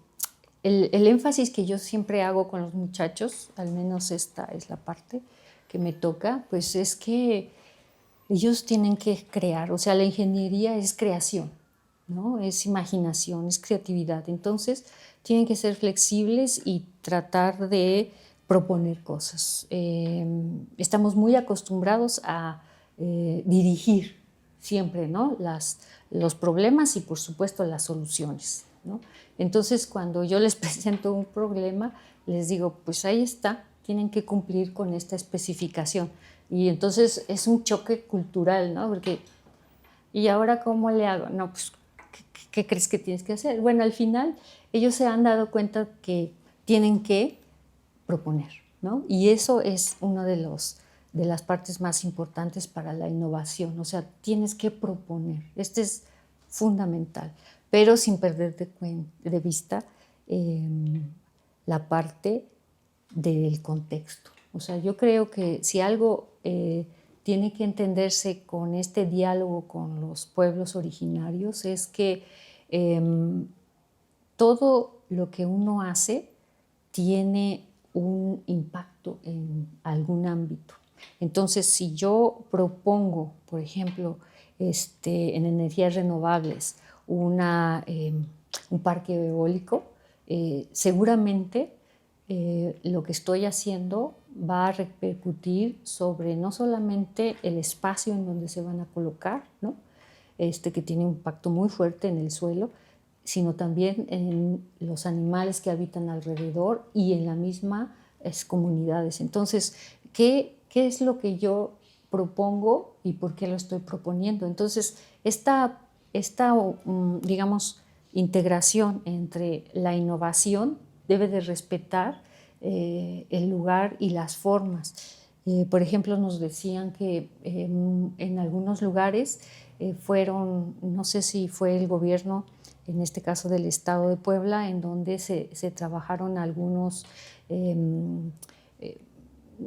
A: el énfasis que yo siempre hago con los muchachos, al menos esta es la parte que me toca, pues es que ellos tienen que crear, o sea, la ingeniería es creación, ¿no? Es imaginación, es creatividad. Entonces, tienen que ser flexibles y tratar de proponer cosas. Estamos muy acostumbrados a dirigir siempre, ¿no? Los problemas y, por supuesto, las soluciones, ¿no? Entonces, cuando yo les presento un problema, les digo, pues ahí está, tienen que cumplir con esta especificación. Y entonces es un choque cultural, ¿no? Porque, ¿y ahora cómo le hago? No, pues, ¿qué crees que tienes que hacer? Bueno, al final ellos se han dado cuenta que tienen que proponer, ¿no? Y eso es una de las partes más importantes para la innovación. O sea, tienes que proponer. Este es fundamental, pero sin perder de vista la parte del contexto. O sea, yo creo que si algo tiene que entenderse con este diálogo con los pueblos originarios es que todo lo que uno hace tiene un impacto en algún ámbito. Entonces, si yo propongo, por ejemplo, en energías renovables, un parque eólico, seguramente lo que estoy haciendo va a repercutir sobre no solamente el espacio en donde se van a colocar, ¿no? Que tiene un impacto muy fuerte en el suelo, sino también en los animales que habitan alrededor y en las mismas comunidades. Entonces, ¿qué es lo que yo propongo y por qué lo estoy proponiendo? Entonces, esta digamos, integración entre la innovación debe de respetar el lugar y las formas. Por ejemplo, nos decían que en algunos lugares fueron, no sé si fue el gobierno, en este caso del estado de Puebla, en donde se trabajaron algunos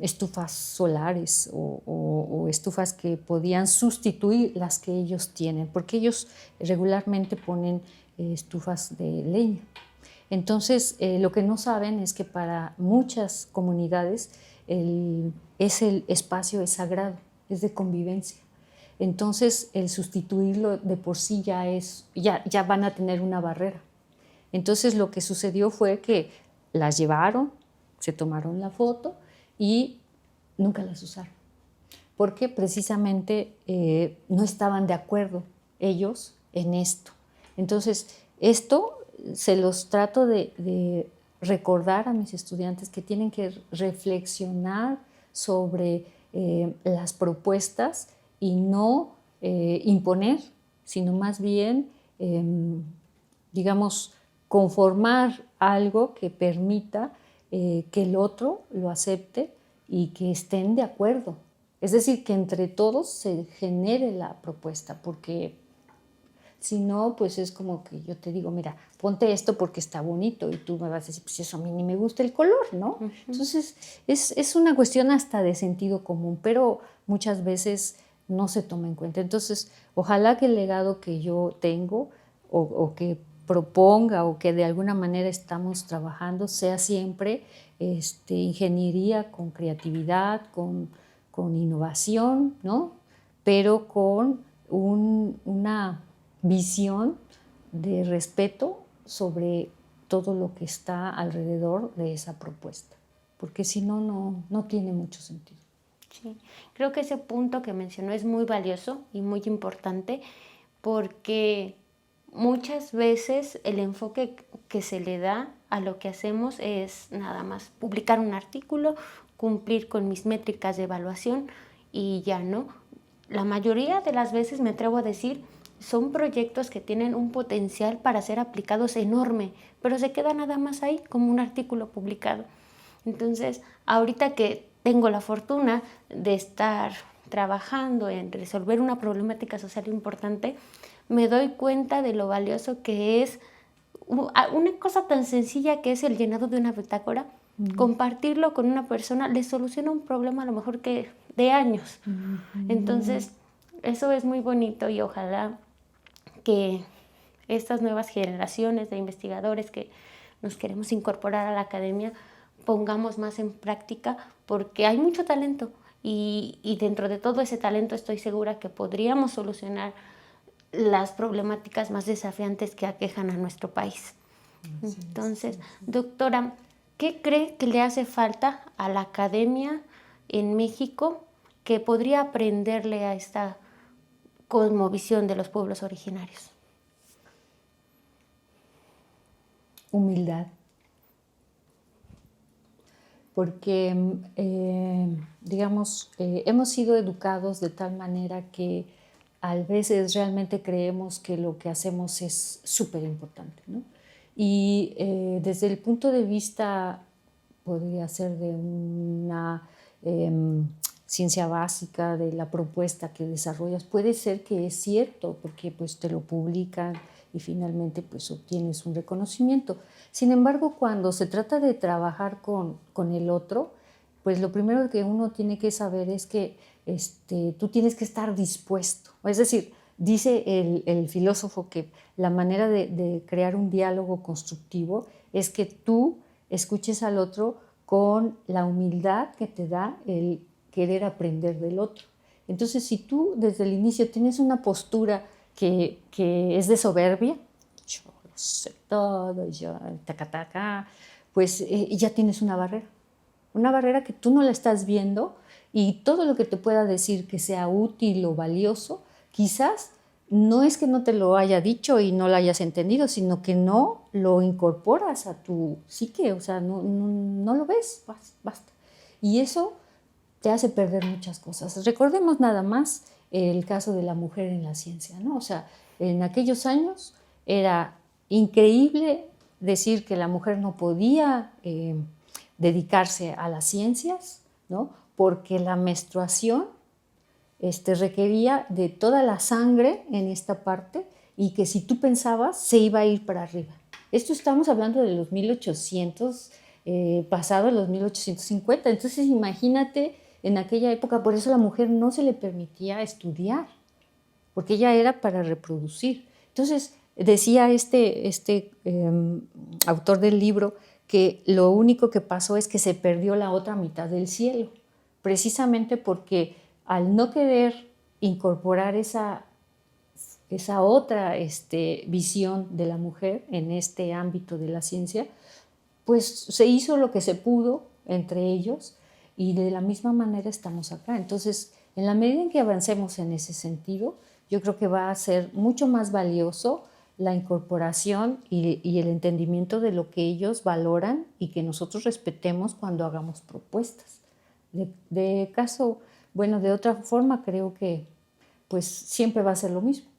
A: estufas solares o estufas que podían sustituir las que ellos tienen, porque ellos regularmente ponen estufas de leña. Entonces, lo que no saben es que para muchas comunidades el espacio es sagrado, es de convivencia. Entonces, el sustituirlo de por sí ya van a tener una barrera. Entonces, lo que sucedió fue que las llevaron, se tomaron la foto y nunca las usaron, porque precisamente no estaban de acuerdo ellos en esto. Entonces, esto se los trato de recordar a mis estudiantes, que tienen que reflexionar sobre las propuestas y no imponer, sino más bien, digamos, conformar algo que permita que el otro lo acepte y que estén de acuerdo. Es decir, que entre todos se genere la propuesta, porque si no, pues es como que yo te digo, mira, ponte esto porque está bonito, y tú me vas a decir, pues eso a mí ni me gusta el color, ¿no? Uh-huh. Entonces, es una cuestión hasta de sentido común, pero muchas veces no se toma en cuenta. Entonces, ojalá que el legado que yo tengo o que proponga o que de alguna manera estamos trabajando sea siempre ingeniería con creatividad, con innovación, ¿no? Pero con una visión de respeto sobre todo lo que está alrededor de esa propuesta, porque si no, no tiene mucho sentido.
B: Sí, creo que ese punto que mencionó es muy valioso y muy importante porque muchas veces el enfoque que se le da a lo que hacemos es nada más publicar un artículo, cumplir con mis métricas de evaluación y ya no. La mayoría de las veces, me atrevo a decir, son proyectos que tienen un potencial para ser aplicados enorme, pero se queda nada más ahí como un artículo publicado. Entonces, ahorita que tengo la fortuna de estar trabajando en resolver una problemática social importante, me doy cuenta de lo valioso que es una cosa tan sencilla que es el llenado de una bitácora. Compartirlo con una persona le soluciona un problema a lo mejor que de años. Entonces, eso es muy bonito y ojalá que estas nuevas generaciones de investigadores que nos queremos incorporar a la academia pongamos más en práctica, porque hay mucho talento y dentro de todo ese talento estoy segura que podríamos solucionar las problemáticas más desafiantes que aquejan a nuestro país. Entonces, doctora, ¿qué cree que le hace falta a la academia en México que podría aprenderle a esta cosmovisión de los pueblos originarios?
A: Humildad. Porque, hemos sido educados de tal manera que a veces realmente creemos que lo que hacemos es súper importante, ¿no? Y desde el punto de vista, podría ser de una ciencia básica, de la propuesta que desarrollas, puede ser que es cierto, porque pues te lo publican y finalmente pues obtienes un reconocimiento. Sin embargo, cuando se trata de trabajar con el otro, pues lo primero que uno tiene que saber es que tú tienes que estar dispuesto. Es decir, dice el filósofo que la manera de crear un diálogo constructivo es que tú escuches al otro con la humildad que te da el querer aprender del otro. Entonces, si tú desde el inicio tienes una postura que es de soberbia, yo lo sé todo, yo taca, pues ya tienes una barrera que tú no la estás viendo, y todo lo que te pueda decir que sea útil o valioso, quizás no es que no te lo haya dicho y no lo hayas entendido, sino que no lo incorporas a tu psique, o sea, no lo ves, basta. Y eso te hace perder muchas cosas. Recordemos nada más el caso de la mujer en la ciencia, ¿no? O sea, en aquellos años era increíble decir que la mujer no podía dedicarse a las ciencias, ¿no? Porque la menstruación requería de toda la sangre en esta parte, y que si tú pensabas se iba a ir para arriba. Esto estamos hablando de los 1800, pasado los 1850. Entonces imagínate en aquella época, por eso a la mujer no se le permitía estudiar, porque ella era para reproducir. Entonces decía autor del libro que lo único que pasó es que se perdió la otra mitad del cielo, precisamente porque al no querer incorporar esa otra visión de la mujer en este ámbito de la ciencia, pues se hizo lo que se pudo entre ellos, y de la misma manera estamos acá. Entonces, en la medida en que avancemos en ese sentido, yo creo que va a ser mucho más valioso la incorporación y el entendimiento de lo que ellos valoran y que nosotros respetemos cuando hagamos propuestas. De otra forma, creo que pues siempre va a ser lo mismo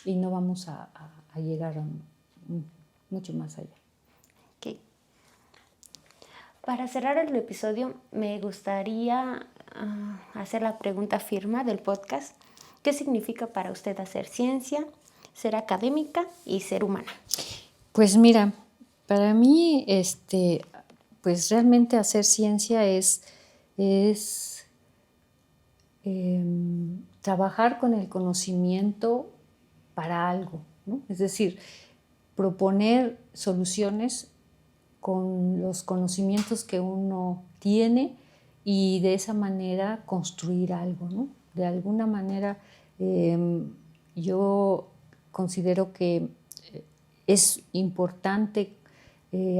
A: y no vamos a llegar mucho más allá.
B: Okay. Para cerrar el episodio, me gustaría hacer la pregunta firma del podcast. ¿Qué significa para usted hacer ciencia, ser académica y ser humana?
A: Pues mira, para mí, pues realmente hacer ciencia es trabajar con el conocimiento para algo, ¿no? Es decir, proponer soluciones con los conocimientos que uno tiene y de esa manera construir algo, ¿no? De alguna manera yo considero que es importante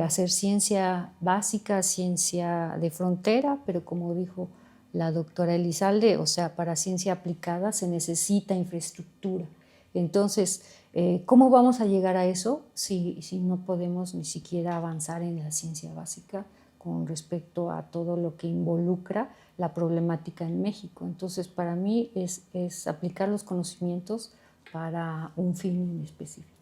A: hacer ciencia básica, ciencia de frontera, pero como dijo la doctora Elizalde, o sea, para ciencia aplicada se necesita infraestructura. Entonces, ¿cómo vamos a llegar a eso si no podemos ni siquiera avanzar en la ciencia básica con respecto a todo lo que involucra la problemática en México? Entonces, para mí es aplicar los conocimientos para un fin en específico.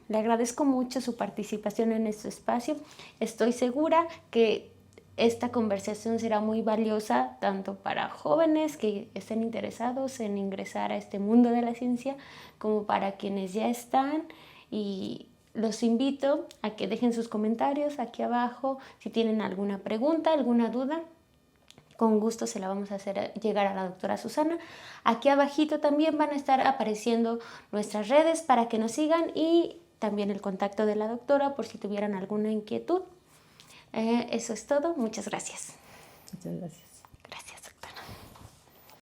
B: Le agradezco mucho su participación en este espacio. Estoy segura que esta conversación será muy valiosa tanto para jóvenes que estén interesados en ingresar a este mundo de la ciencia como para quienes ya están, y los invito a que dejen sus comentarios aquí abajo si tienen alguna pregunta, alguna duda. Con gusto se la vamos a hacer llegar a la doctora Susana. Aquí abajito también van a estar apareciendo nuestras redes para que nos sigan y también el contacto de la doctora por si tuvieran alguna inquietud. Eso es todo. Muchas gracias.
A: Muchas gracias.